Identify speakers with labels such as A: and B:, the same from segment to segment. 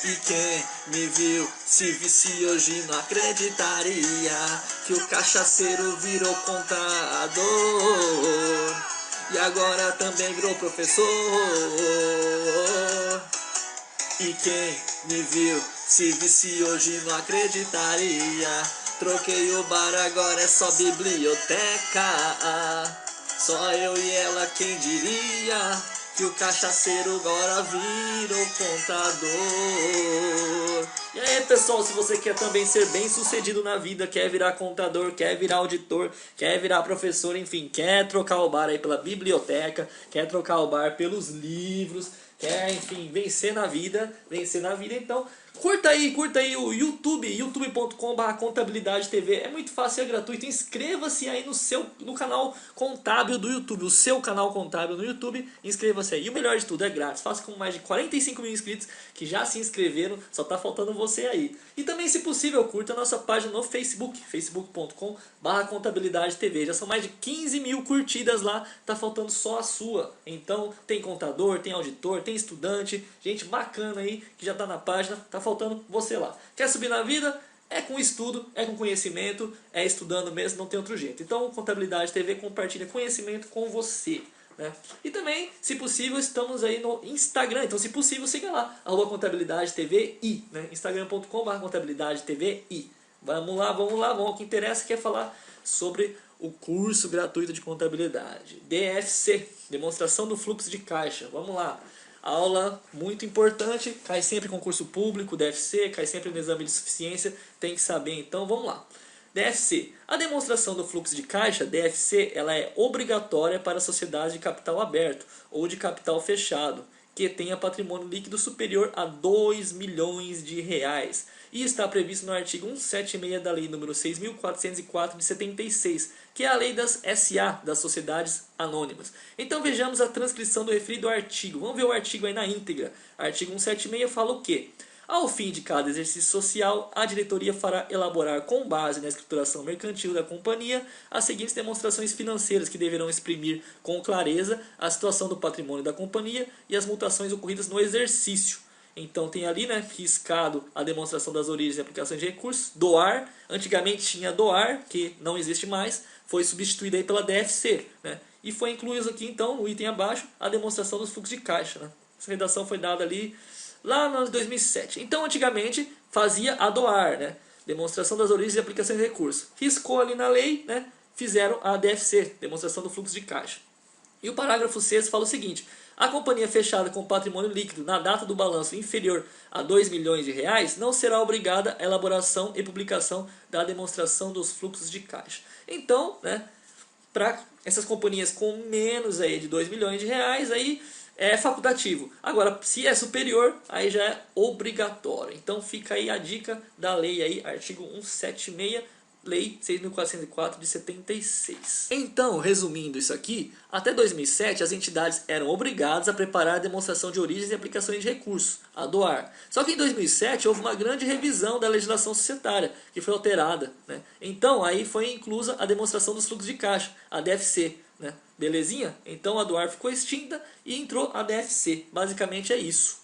A: E quem me viu se visse hoje não acreditaria que o cachaceiro virou contador e agora também virou professor. E quem me viu se visse hoje não acreditaria. Troquei o bar, agora é só biblioteca. Só eu e ela, quem diria que o cachaceiro agora virou contador. E aí, pessoal, se você quer também ser bem sucedido na vida, quer virar contador, quer virar auditor, quer virar professor, enfim, quer trocar o bar aí pela biblioteca, quer trocar o bar pelos livros, quer, enfim, vencer na vida, então curta aí o YouTube, youtube.com/contabilidade TV. É muito fácil, é gratuito. Inscreva-se aí no canal contábil do YouTube, o seu canal contábil no YouTube. Inscreva-se aí. E o melhor de tudo, é grátis. Faça com mais de 45 mil inscritos que já se inscreveram. Só tá faltando você aí. E também, se possível, curta a nossa página no Facebook, facebook.com/contabilidade TV. Já são mais de 15 mil curtidas lá. Tá faltando só a sua. Então, tem contador, tem auditor, tem estudante, gente bacana aí que já tá na página. Tá faltando você lá. Quer subir na vida? É com estudo, é com conhecimento, é estudando mesmo, não tem outro jeito. Então, Contabilidade TV compartilha conhecimento com você, né? E também, se possível, estamos aí no Instagram. Então, se possível, siga lá, @contabilidade TVI, né? instagram.com/contabilidade TVI. Vamos lá. O que interessa é falar sobre o curso gratuito de contabilidade. DFC, demonstração do fluxo de caixa. Vamos lá. Aula muito importante, cai sempre em concurso público, DFC, cai sempre no exame de suficiência, tem que saber, então vamos lá. DFC, a demonstração do fluxo de caixa, DFC, ela é obrigatória para sociedades de capital aberto ou de capital fechado, que tenha patrimônio líquido superior a 2 milhões de reais. E está previsto no artigo 176 da Lei nº 6.404 de 76, que é a lei das SA, das Sociedades Anônimas. Então vejamos a transcrição do referido artigo. Vamos ver o artigo aí na íntegra. Artigo 176 fala o quê? Ao fim de cada exercício social, a diretoria fará elaborar, com base na escrituração mercantil da companhia, as seguintes demonstrações financeiras que deverão exprimir com clareza a situação do patrimônio da companhia e as mutações ocorridas no exercício. Então tem ali, né, riscado a demonstração das origens e aplicações de recursos, DOAR. Antigamente tinha DOAR, que não existe mais, foi substituída aí pela DFC, né? E foi incluído aqui então, no item abaixo, a demonstração dos fluxos de caixa, né? Essa redação foi dada ali lá no ano de 2007. Então antigamente fazia a DOAR, né? Demonstração das origens e aplicações de recursos. Riscou ali na lei, né? Fizeram a DFC, demonstração do fluxo de caixa. E o parágrafo 6º fala o seguinte: a companhia fechada com patrimônio líquido na data do balanço inferior a 2 milhões de reais não será obrigada à elaboração e publicação da demonstração dos fluxos de caixa. Então, né, para essas companhias com menos aí de 2 milhões de reais, aí é facultativo. Agora, se é superior, aí já é obrigatório. Então fica aí a dica da lei aí, artigo 176, Lei 6.404 de 76. Então, resumindo isso aqui, até 2007 as entidades eram obrigadas a preparar a demonstração de origens e aplicações de recursos, a DOAR. Só que em 2007 houve uma grande revisão da legislação societária, que foi alterada, né? Então, aí foi inclusa a demonstração dos fluxos de caixa, a DFC, né? Belezinha? Então a DOAR ficou extinta e entrou a DFC. Basicamente é isso.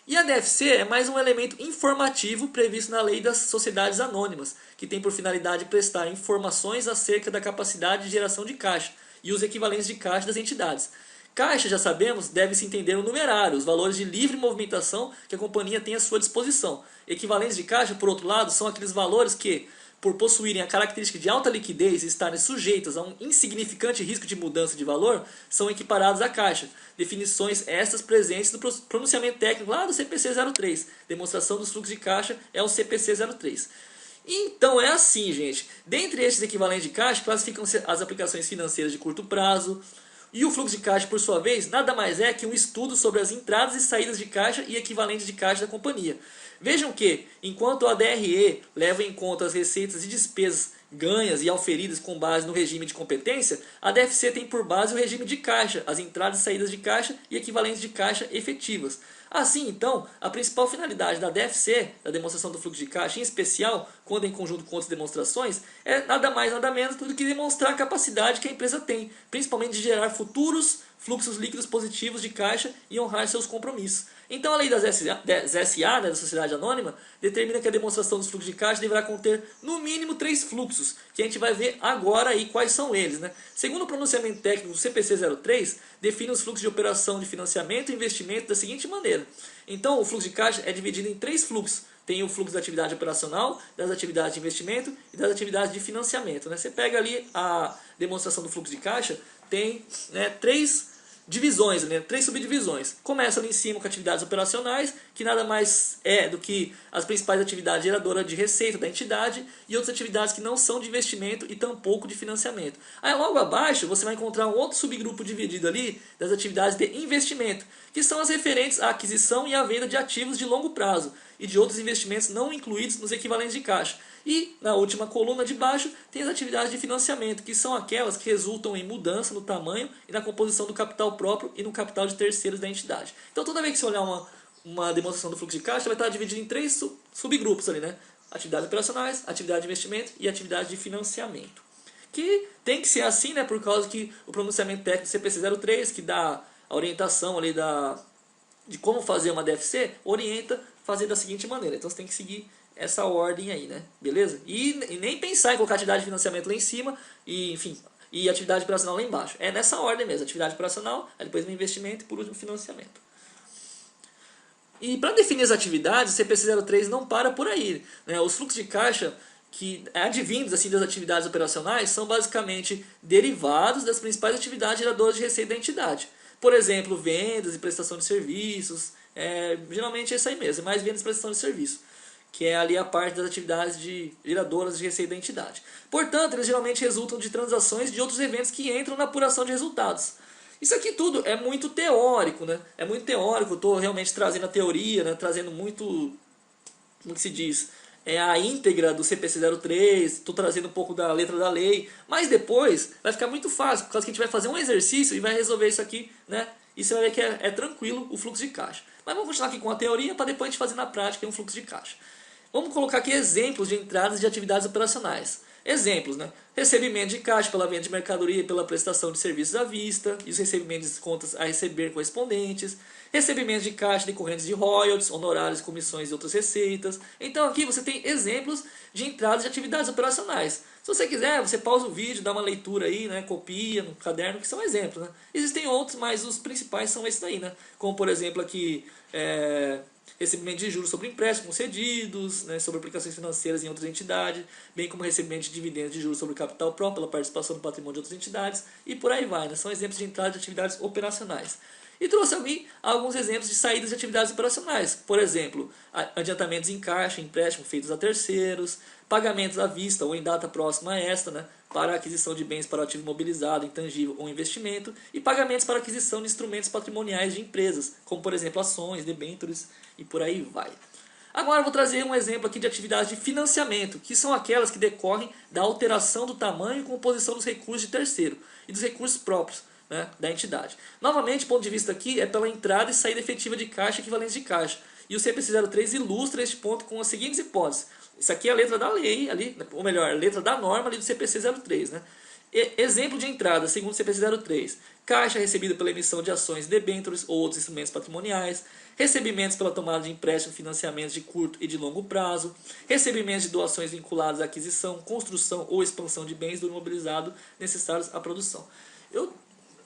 A: E a DFC é mais um elemento informativo previsto na Lei das Sociedades Anônimas, que tem por finalidade prestar informações acerca da capacidade de geração de caixa e os equivalentes de caixa das entidades. Caixa, já sabemos, deve-se entender o numerário, os valores de livre movimentação que a companhia tem à sua disposição. Equivalentes de caixa, por outro lado, são aqueles valores que, por possuírem a característica de alta liquidez e estarem sujeitas a um insignificante risco de mudança de valor, são equiparados à caixa. Definições estas presentes no pronunciamento técnico lá do CPC 03. Demonstração dos fluxos de caixa é o CPC 03. Então é assim, gente. Dentre estes equivalentes de caixa, classificam-se as aplicações financeiras de curto prazo. E o fluxo de caixa, por sua vez, nada mais é que um estudo sobre as entradas e saídas de caixa e equivalentes de caixa da companhia. Vejam que, enquanto a DRE leva em conta as receitas e despesas ganhas e auferidas com base no regime de competência, a DFC tem por base o regime de caixa, as entradas e saídas de caixa e equivalentes de caixa efetivas. Assim, então, a principal finalidade da DFC, da demonstração do fluxo de caixa, em especial quando em conjunto com outras demonstrações, é nada mais nada menos do que demonstrar a capacidade que a empresa tem, principalmente de gerar futuros fluxos líquidos positivos de caixa e honrar seus compromissos. Então a lei das SA, né, da Sociedade Anônima, determina que a demonstração dos fluxos de caixa deverá conter no mínimo 3 fluxos, que a gente vai ver agora aí quais são eles. Né? Segundo o pronunciamento técnico do CPC 03, define os fluxos de operação de financiamento e investimento da seguinte maneira. Então o fluxo de caixa é dividido em 3 fluxos. Tem o fluxo da atividade operacional, das atividades de investimento e das atividades de financiamento. Né? Você pega ali a demonstração do fluxo de caixa, tem, né, 3 divisões, né? 3 subdivisões. Começa ali em cima com atividades operacionais, que nada mais é do que as principais atividades geradoras de receita da entidade e outras atividades que não são de investimento e tampouco de financiamento. Aí logo abaixo você vai encontrar um outro subgrupo dividido ali das atividades de investimento, que são as referentes à aquisição e à venda de ativos de longo prazo e de outros investimentos não incluídos nos equivalentes de caixa. E na última coluna de baixo tem as atividades de financiamento, que são aquelas que resultam em mudança no tamanho e na composição do capital próprio e no capital de terceiros da entidade. Então toda vez que você olhar uma demonstração do fluxo de caixa, vai estar dividido em 3 subgrupos ali, né? Atividades operacionais, atividade de investimento e atividade de financiamento. Que tem que ser assim, né? Por causa que o pronunciamento técnico do CPC 03, que dá a orientação ali de como fazer uma DFC, orienta fazer da seguinte maneira. Então você tem que seguir essa ordem aí, né? Beleza? E nem pensar em colocar atividade de financiamento lá em cima e, enfim, e atividade operacional lá embaixo. É nessa ordem mesmo, atividade operacional, aí depois vem investimento e por último financiamento. E para definir as atividades, o CPC 03 não para por aí, né? Os fluxos de caixa que advindos assim das atividades operacionais são basicamente derivados das principais atividades geradoras de receita da entidade. Por exemplo, vendas e prestação de serviços, geralmente é isso aí mesmo, é mais vendas e prestação de serviço, que é ali a parte das atividades geradoras de receita da entidade. Portanto, eles geralmente resultam de transações de outros eventos que entram na apuração de resultados. Isso aqui tudo é muito teórico, né? É muito teórico, eu estou realmente trazendo a teoria, né? Trazendo muito, como que se diz, a íntegra do CPC 03, estou trazendo um pouco da letra da lei, mas depois vai ficar muito fácil, por causa que a gente vai fazer um exercício e vai resolver isso aqui, né? E você vai ver que é tranquilo o fluxo de caixa. Mas vamos continuar aqui com a teoria para depois a gente fazer na prática um fluxo de caixa. Vamos colocar aqui exemplos de entradas de atividades operacionais. Exemplos, né? Recebimento de caixa pela venda de mercadoria e pela prestação de serviços à vista, e os recebimentos de contas a receber correspondentes, recebimento de caixa decorrentes de royalties, honorários, comissões e outras receitas. Então aqui você tem exemplos de entradas de atividades operacionais. Se você quiser, você pausa o vídeo, dá uma leitura aí, né? Copia no caderno, que são exemplos, né? Existem outros, mas os principais são esses daí, né? Como por exemplo aqui, recebimento de juros sobre empréstimos cedidos, né, sobre aplicações financeiras em outras entidades, bem como recebimento de dividendos de juros sobre capital próprio pela participação no patrimônio de outras entidades, e por aí vai. Né? São exemplos de entrada de atividades operacionais. E trouxe aqui alguns exemplos de saídas de atividades operacionais. Por exemplo, adiantamentos em caixa, empréstimo feitos a terceiros, pagamentos à vista ou em data próxima a esta, né, para a aquisição de bens para o ativo imobilizado, intangível ou investimento, e pagamentos para a aquisição de instrumentos patrimoniais de empresas, como por exemplo ações, debêntures e por aí vai. Agora eu vou trazer um exemplo aqui de atividades de financiamento, que são aquelas que decorrem da alteração do tamanho e composição dos recursos de terceiro e dos recursos próprios, né, da entidade. Novamente, o ponto de vista aqui é pela entrada e saída efetiva de caixa e equivalentes de caixa. E o CPC 03 ilustra este ponto com as seguintes hipóteses. Isso aqui é a letra da lei, ali, ou melhor, a letra da norma ali do CPC 03. Né? Exemplo de entrada, segundo o CPC 03. Caixa recebida pela emissão de ações, debêntures ou outros instrumentos patrimoniais. Recebimentos pela tomada de empréstimo, financiamentos de curto e de longo prazo. Recebimentos de doações vinculadas à aquisição, construção ou expansão de bens do imobilizado necessários à produção. Eu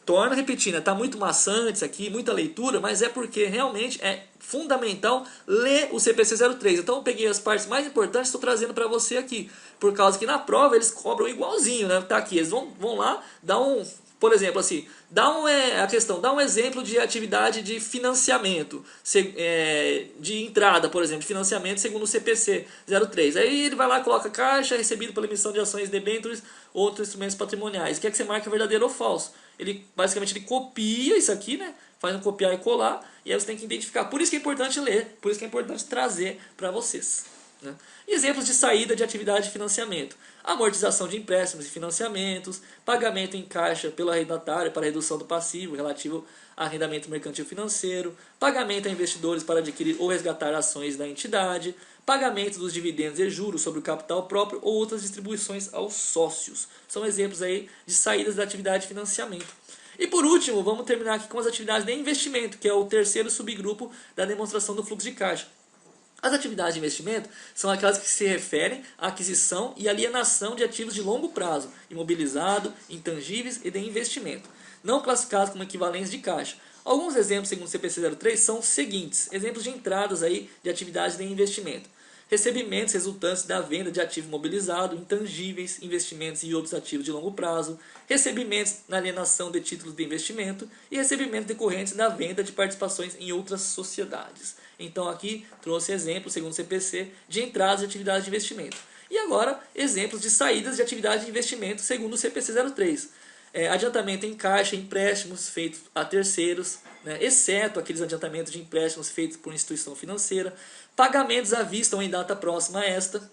A: torno a repetir, está muito maçante isso aqui, muita leitura, mas é porque realmente é fundamental ler o CPC 03. Então eu peguei as partes mais importantes e estou trazendo para você aqui, por causa que na prova eles cobram igualzinho, né? Tá aqui, eles vão lá, dá um, por exemplo, assim, dá um exemplo de atividade de financiamento, de entrada, por exemplo, de financiamento segundo o CPC 03. Aí ele vai lá e coloca caixa recebido pela emissão de ações, debêntures, outros instrumentos patrimoniais. Quer que você marque verdadeiro ou falso? Ele basicamente ele copia isso aqui, né? Faz um copiar e colar, e aí você tem que identificar. Por isso que é importante ler, por isso que é importante trazer para vocês. Né? Exemplos de saída de atividade de financiamento: amortização de empréstimos e financiamentos, pagamento em caixa pelo arrendatário para redução do passivo relativo a arrendamento mercantil financeiro, pagamento a investidores para adquirir ou resgatar ações da entidade, pagamento dos dividendos e juros sobre o capital próprio ou outras distribuições aos sócios. São exemplos aí de saídas da atividade de financiamento. E por último, vamos terminar aqui com as atividades de investimento, que é o terceiro subgrupo da demonstração do fluxo de caixa. As atividades de investimento são aquelas que se referem à aquisição e alienação de ativos de longo prazo, imobilizado, intangíveis e de investimento, não classificados como equivalentes de caixa. Alguns exemplos, segundo o CPC 03, são os seguintes: exemplos de entradas aí de atividades de investimento. Recebimentos resultantes da venda de ativo imobilizado, intangíveis, investimentos e outros ativos de longo prazo, recebimentos na alienação de títulos de investimento e recebimentos decorrentes da venda de participações em outras sociedades. Então aqui trouxe exemplos, segundo o CPC, de entradas de atividades de investimento. E agora, exemplos de saídas de atividades de investimento, segundo o CPC 03. Adiantamento em caixa, empréstimos feitos a terceiros, né, exceto aqueles adiantamentos de empréstimos feitos por instituição financeira, pagamentos à vista ou em data próxima a esta,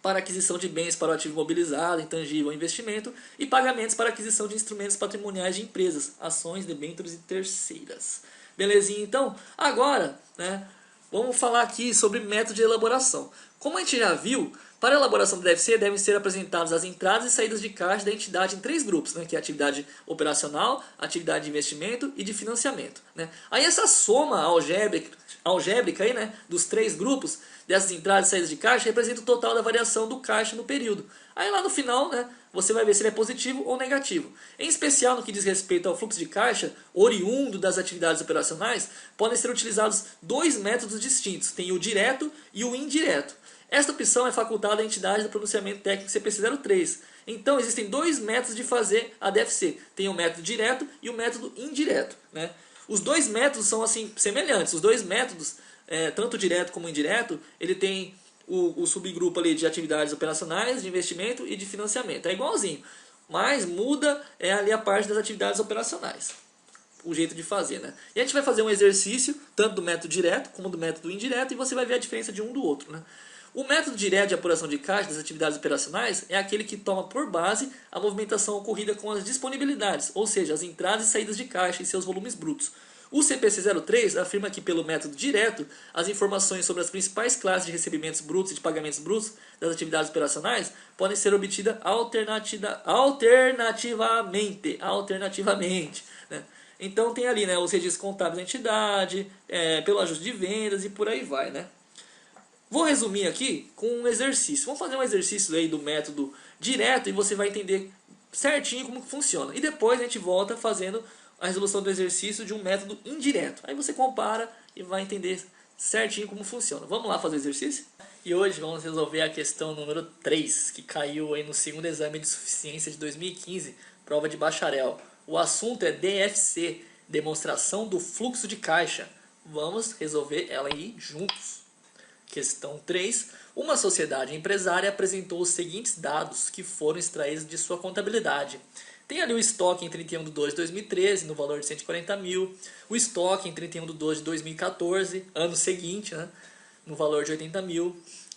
A: para aquisição de bens para o ativo imobilizado, intangível ou investimento, e pagamentos para aquisição de instrumentos patrimoniais de empresas, ações, debêntures e terceiras. Belezinha, então? Agora, né, vamos falar aqui sobre método de elaboração. Como a gente já viu, para a elaboração do DFC devem ser apresentadas as entradas e saídas de caixa da entidade em 3 grupos, né, que é a atividade operacional, atividade de investimento e de financiamento. Né. Aí essa soma algébrica aí, né, dos 3 grupos, dessas entradas e saídas de caixa, representa o total da variação do caixa no período. Aí lá no final, né, você vai ver se ele é positivo ou negativo. Em especial no que diz respeito ao fluxo de caixa, oriundo das atividades operacionais, podem ser utilizados 2 métodos distintos, tem o direto e o indireto. Esta opção é facultada à entidade do pronunciamento técnico CPC 03. Então existem 2 métodos de fazer a DFC. Tem o método direto e o método indireto. Né? Os 2 métodos são assim semelhantes. Os 2 métodos, tanto direto como indireto, ele tem o subgrupo ali de atividades operacionais, de investimento e de financiamento. É igualzinho, mas muda ali a parte das atividades operacionais. O jeito de fazer, né? E a gente vai fazer um exercício, tanto do método direto como do método indireto, e você vai ver a diferença de um do outro, né? O método direto de apuração de caixa das atividades operacionais é aquele que toma por base a movimentação ocorrida com as disponibilidades, ou seja, as entradas e saídas de caixa e seus volumes brutos. O CPC 03 afirma que, pelo método direto, as informações sobre as principais classes de recebimentos brutos e de pagamentos brutos das atividades operacionais podem ser obtidas alternativamente. Né? Então tem ali, né, os registros contábeis da entidade, pelo ajuste de vendas e por aí vai. Né? Vou resumir aqui com um exercício. Vamos fazer um exercício aí do método direto e você vai entender certinho como que funciona. E depois a gente volta fazendo a resolução do exercício de um método indireto. Aí você compara e vai entender certinho como funciona. Vamos lá fazer o exercício? E hoje vamos resolver a questão número 3, que caiu aí no segundo exame de suficiência de 2015, prova de bacharel. O assunto é DFC, demonstração do fluxo de caixa. Vamos resolver ela aí juntos. Questão 3. Uma sociedade empresária apresentou os seguintes dados que foram extraídos de sua contabilidade. Tem ali o estoque em 31 de 2 de 2013, no valor de 140 mil. O estoque em 31 de 2 de 2014, ano seguinte, né, no valor de 80 mil.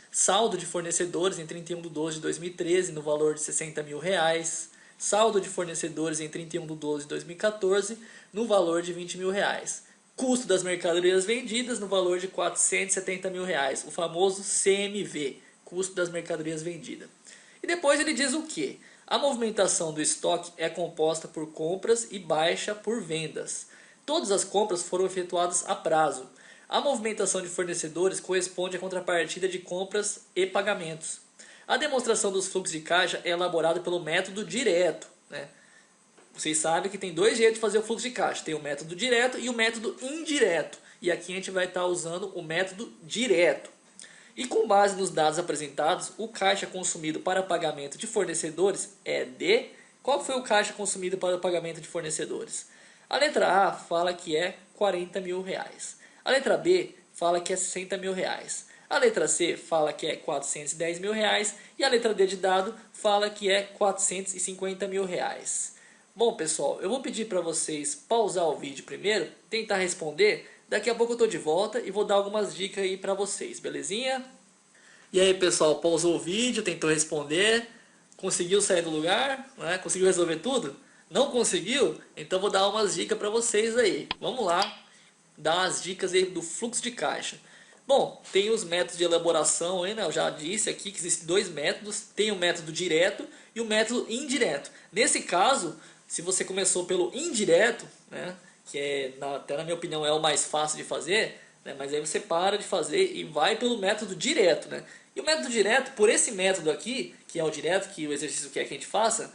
A: Saldo de fornecedores em 31 de 12 de 2013, no valor de 60 mil reais. Saldo de fornecedores em 31 de 12 de 2014, no valor de 20 mil reais. Custo das mercadorias vendidas no valor de 470 mil reais, o famoso CMV, custo das mercadorias vendidas. E depois ele diz o quê? A movimentação do estoque é composta por compras e baixa por vendas. Todas as compras foram efetuadas a prazo. A movimentação de fornecedores corresponde à contrapartida de compras e pagamentos. A demonstração dos fluxos de caixa é elaborada pelo método direto, né? Vocês sabem que tem 2 jeitos de fazer o fluxo de caixa. Tem o método direto e o método indireto. E aqui a gente vai estar usando o método direto. E com base nos dados apresentados, o caixa consumido para pagamento de fornecedores é de... Qual foi o caixa consumido para o pagamento de fornecedores? A letra A fala que é 40 mil reais. A letra B fala que é 60 mil reais. A letra C fala que é 410 mil reais. E a letra D de dado fala que é 450 mil reais. Bom, pessoal, eu vou pedir para vocês pausar o vídeo primeiro, tentar responder. Daqui a pouco eu estou de volta e vou dar algumas dicas aí para vocês, belezinha? E aí, pessoal, pausou o vídeo, tentou responder, conseguiu sair do lugar, né? Conseguiu resolver tudo? Não conseguiu? Então vou dar umas dicas para vocês aí. Vamos lá, dar umas dicas aí do fluxo de caixa. Bom, tem os métodos de elaboração aí, né? Eu já disse aqui que existem 2 métodos. Tem o método direto e o método indireto. Nesse caso, se você começou pelo indireto, né, que até na minha opinião é o mais fácil de fazer, né, mas aí você para de fazer e vai pelo método direto, né? E o método direto, por esse método aqui, que é o direto, que o exercício quer que a gente faça,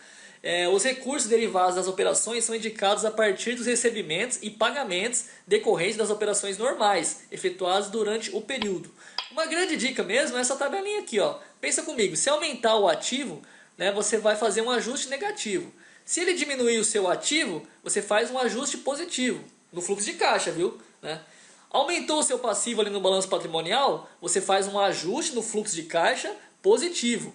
A: os recursos derivados das operações são indicados a partir dos recebimentos e pagamentos decorrentes das operações normais, efetuadas durante o período. Uma grande dica mesmo é essa tabelinha aqui, ó. Pensa comigo, se aumentar o ativo, né, você vai fazer um ajuste negativo. Se ele diminuir o seu ativo, você faz um ajuste positivo no fluxo de caixa, viu? Né? Aumentou o seu passivo ali no balanço patrimonial, você faz um ajuste no fluxo de caixa positivo.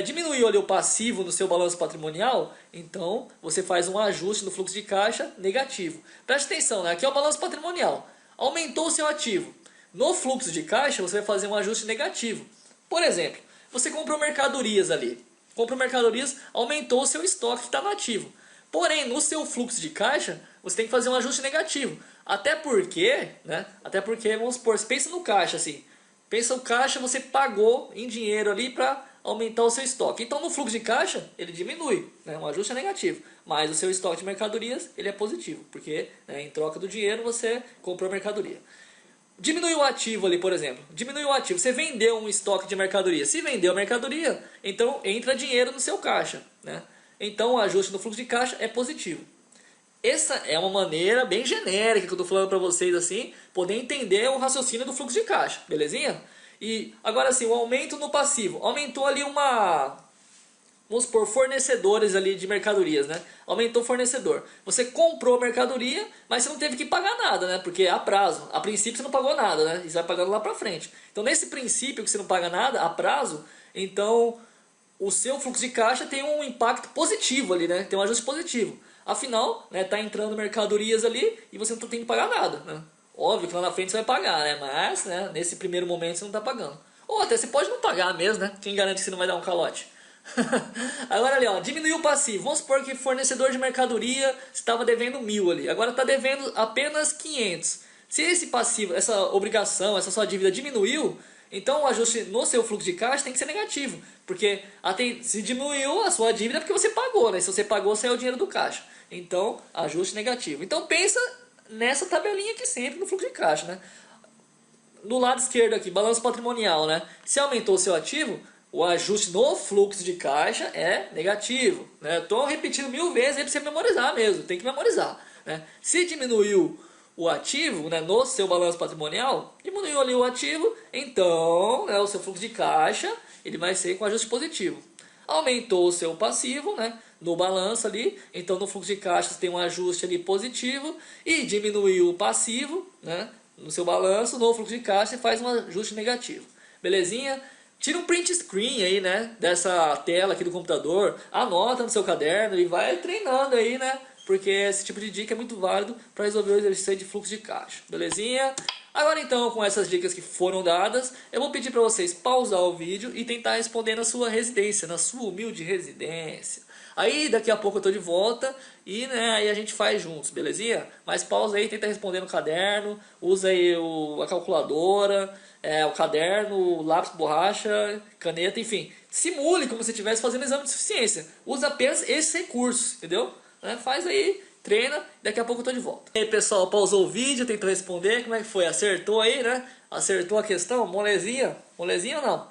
A: Diminuiu ali o passivo no seu balanço patrimonial, então você faz um ajuste no fluxo de caixa negativo. Preste atenção, né? Aqui é o balanço patrimonial. Aumentou o seu ativo. No fluxo de caixa você vai fazer um ajuste negativo. Por exemplo, você comprou mercadorias ali. Comprou mercadorias, aumentou o seu estoque que está no ativo. Porém, no seu fluxo de caixa, você tem que fazer um ajuste negativo. Até porque, vamos supor, você pensa no caixa assim. Pensa o caixa, você pagou em dinheiro ali para aumentar o seu estoque. Então no fluxo de caixa ele diminui, né? Um ajuste é negativo. Mas o seu estoque de mercadorias ele é positivo, porque em troca do dinheiro você comprou mercadoria. Diminuiu o ativo ali, por exemplo. Diminuiu o ativo, você vendeu um estoque de mercadoria. Se vendeu mercadoria, então entra dinheiro no seu caixa, né? Então o ajuste no fluxo de caixa é positivo. Essa é uma maneira bem genérica que eu estou falando para vocês assim, poder entender o raciocínio do fluxo de caixa, belezinha? E agora assim, o aumento no passivo, aumentou ali vamos supor, fornecedores ali de mercadorias, né? Aumentou o fornecedor. Você comprou mercadoria, mas você não teve que pagar nada, né? Porque é a prazo. A princípio você não pagou nada, né? E você vai pagando lá para frente. Então nesse princípio que você não paga nada, a prazo, então o seu fluxo de caixa tem um impacto positivo ali, né? Tem um ajuste positivo. Afinal, né, tá entrando mercadorias ali e você não tá tendo que pagar nada, né? Óbvio que lá na frente você vai pagar, né? Mas, né, nesse primeiro momento você não tá pagando. Ou até você pode não pagar mesmo, né? Quem garante que você não vai dar um calote? Agora ali, ó, diminuiu o passivo. Vamos supor que fornecedor de mercadoria estava devendo 1.000 ali. Agora está devendo apenas 500. Se esse passivo, essa obrigação, essa sua dívida diminuiu, então o ajuste no seu fluxo de caixa tem que ser negativo. Porque se diminuiu a sua dívida é porque você pagou, né? Se você pagou, saiu o dinheiro do caixa. Então, ajuste negativo. Então pensa nessa tabelinha aqui sempre no fluxo de caixa, né? No lado esquerdo aqui, balanço patrimonial, né? Se aumentou o seu ativo, o ajuste no fluxo de caixa é negativo, né? Estou repetindo 1000 vezes aí para você memorizar mesmo, tem que memorizar, né? Se diminuiu o ativo, né, no seu balanço patrimonial, diminuiu ali o ativo, então, né, o seu fluxo de caixa ele vai ser com ajuste positivo. Aumentou o seu passivo, né, no balanço ali, então no fluxo de caixa você tem um ajuste ali positivo, e diminuiu o passivo, né, no seu balanço, no fluxo de caixa você faz um ajuste negativo. Belezinha? Tira um print screen aí, né, dessa tela aqui do computador, anota no seu caderno e vai treinando aí, né, porque esse tipo de dica é muito válido para resolver o exercício de fluxo de caixa. Belezinha? Agora então, com essas dicas que foram dadas, eu vou pedir para vocês pausar o vídeo e tentar responder na sua residência, na sua humilde residência. Aí daqui a pouco eu tô de volta e aí a gente faz juntos, belezinha? Mas pausa aí, tenta responder no caderno, usa aí a calculadora, o caderno, o lápis, borracha, caneta, enfim. Simule como se estivesse fazendo exame de suficiência. Usa apenas esses recursos, entendeu? Faz aí, treina, daqui a pouco eu tô de volta. E aí pessoal, pausou o vídeo, tentou responder, como é que foi? Acertou aí, né? Acertou a questão? Molezinha? Molezinha ou não?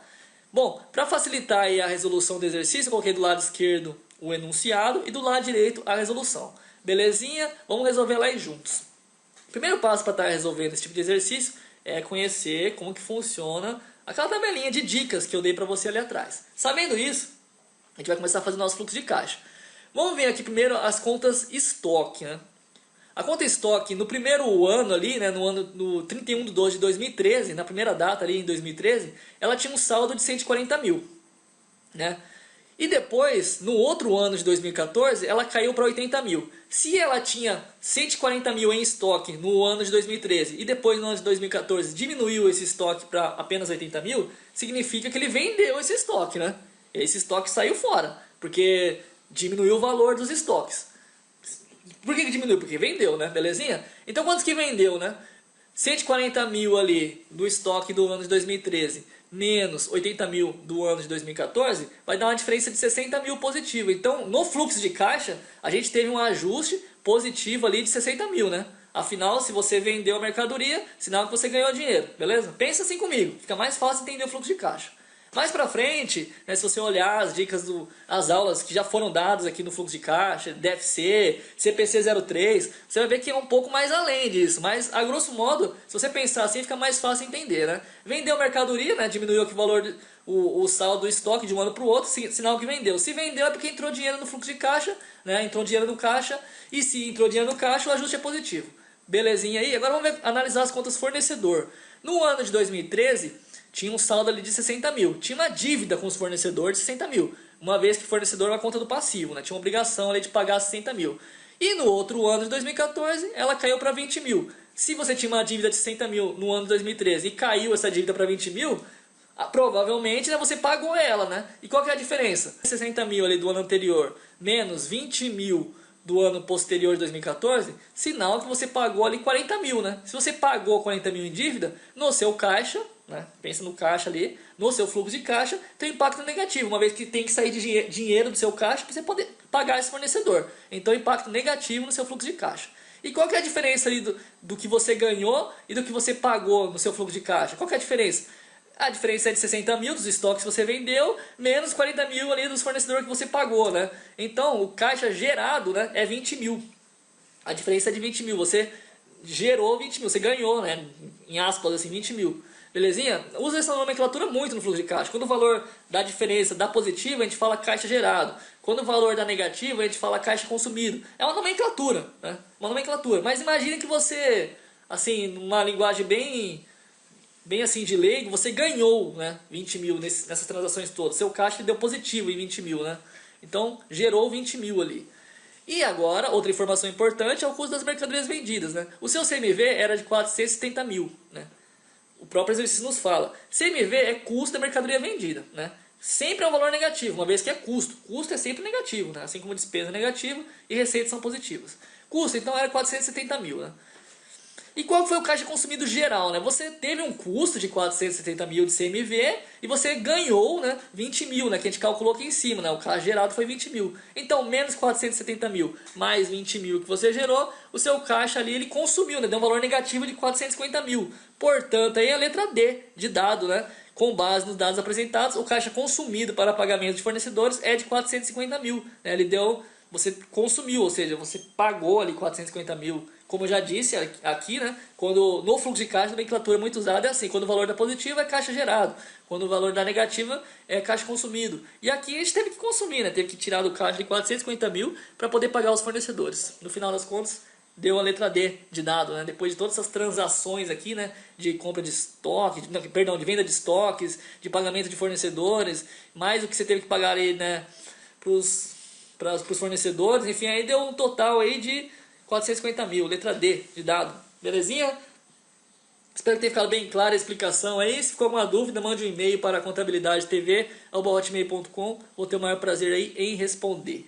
A: Bom, para facilitar aí a resolução do exercício, eu coloquei do lado esquerdo o enunciado e do lado direito a resolução. Belezinha? Vamos resolver lá aí juntos. O primeiro passo para estar resolvendo esse tipo de exercício é conhecer como que funciona aquela tabelinha de dicas que eu dei para você ali atrás. Sabendo isso, a gente vai começar a fazer o nosso fluxo de caixa. Vamos ver aqui primeiro as contas estoque, né? A conta estoque no primeiro ano ali, né, no 31/12 de 2013, na primeira data ali em 2013, ela tinha um saldo de 140 mil, né? E depois, no outro ano de 2014, ela caiu para 80 mil. Se ela tinha 140 mil em estoque no ano de 2013 e depois no ano de 2014 diminuiu esse estoque para apenas 80 mil, significa que ele vendeu esse estoque, né? Esse estoque saiu fora, porque diminuiu o valor dos estoques. Por que diminuiu? Porque vendeu, né? Belezinha? Então quantos que vendeu, né? 140 mil ali do estoque do ano de 2013 menos 80 mil do ano de 2014 vai dar uma diferença de 60 mil positivo. Então, no fluxo de caixa, a gente teve um ajuste positivo ali de 60 mil, né? Afinal, se você vendeu a mercadoria, sinal que você ganhou dinheiro, beleza? Pensa assim comigo, fica mais fácil entender o fluxo de caixa. Mais pra frente, né, se você olhar as dicas, as aulas que já foram dadas aqui no fluxo de caixa, DFC, CPC 03, você vai ver que é um pouco mais além disso. Mas, a grosso modo, se você pensar assim, fica mais fácil entender, né? Vendeu mercadoria, né, diminuiu aqui o valor, o saldo do estoque de um ano para o outro, sinal que vendeu. Se vendeu é porque entrou dinheiro no fluxo de caixa, né, entrou dinheiro no caixa, e se entrou dinheiro no caixa, o ajuste é positivo. Belezinha aí? Agora vamos analisar as contas fornecedor. No ano de 2013... tinha um saldo ali de 60 mil. Tinha uma dívida com os fornecedores de 60 mil. Uma vez que o fornecedor é uma conta do passivo, né? Tinha uma obrigação ali de pagar 60 mil. E no outro ano de 2014, ela caiu para 20 mil. Se você tinha uma dívida de 60 mil no ano de 2013 e caiu essa dívida para 20 mil, provavelmente, né, você pagou ela, né? E qual que é a diferença? 60 mil ali do ano anterior menos 20 mil do ano posterior de 2014, sinal que você pagou ali 40 mil, né? Se você pagou 40 mil em dívida, no seu caixa, né? Pensa no caixa ali, no seu fluxo de caixa, tem um impacto negativo, uma vez que tem que sair de dinheiro do seu caixa para você poder pagar esse fornecedor. Então, impacto negativo no seu fluxo de caixa. E qual que é a diferença ali do que você ganhou e do que você pagou no seu fluxo de caixa? Qual que é a diferença? A diferença é de 60 mil dos estoques que você vendeu, menos 40 mil ali dos fornecedores que você pagou, né? Então, o caixa gerado, né, é 20 mil. A diferença é de 20 mil. Você gerou 20 mil, você ganhou, né? Em aspas, assim, 20 mil. Belezinha? Usa essa nomenclatura muito no fluxo de caixa. Quando o valor da diferença dá positivo, a gente fala caixa gerado. Quando o valor dá negativo, a gente fala caixa consumido. É uma nomenclatura, né? Uma nomenclatura. Mas imagine que você, assim, numa linguagem bem assim de leigo, você ganhou, né, 20 mil nessas transações todas. Seu caixa deu positivo em 20 mil, né? Então, gerou 20 mil ali. E agora, outra informação importante é o custo das mercadorias vendidas, né? O seu CMV era de 470 mil, né? O próprio exercício nos fala. CMV é custo da mercadoria vendida, né? Sempre é um valor negativo, uma vez que é custo. Custo é sempre negativo, né? Assim como despesa é negativa e receitas são positivas. Custo, então, era 470 mil, né? E qual foi o caixa consumido geral, né? Você teve um custo de 470 mil de CMV e você ganhou, né, 20 mil, né, que a gente calculou aqui em cima, né? O caixa gerado foi 20 mil. Então, menos 470 mil mais 20 mil que você gerou, o seu caixa ali ele consumiu, né? Deu um valor negativo de 450 mil. Portanto, aí a letra D de dado, né? Com base nos dados apresentados, o caixa consumido para pagamento de fornecedores é de 450 mil. Né? Ele deu, você consumiu, ou seja, você pagou ali 450 mil. Como eu já disse aqui, né? Quando no fluxo de caixa, a nomenclatura muito usada é assim: quando o valor dá positivo é caixa gerado, quando o valor dá negativa é caixa consumido. E aqui a gente teve que consumir, né? Teve que tirar do caixa de 450 mil para poder pagar os fornecedores. No final das contas, deu a letra D de dado, né? Depois de todas essas transações aqui, né? De compra de estoque, de venda de estoques, de pagamento de fornecedores, mais o que você teve que pagar aí, né? Para os fornecedores, enfim, aí deu um total aí de 450 mil, letra D de dado. Belezinha? Espero que tenha ficado bem clara a explicação aí. Se ficou alguma dúvida, mande um e-mail para contabilidadetv@hotmail.com. Vou ter o maior prazer aí em responder.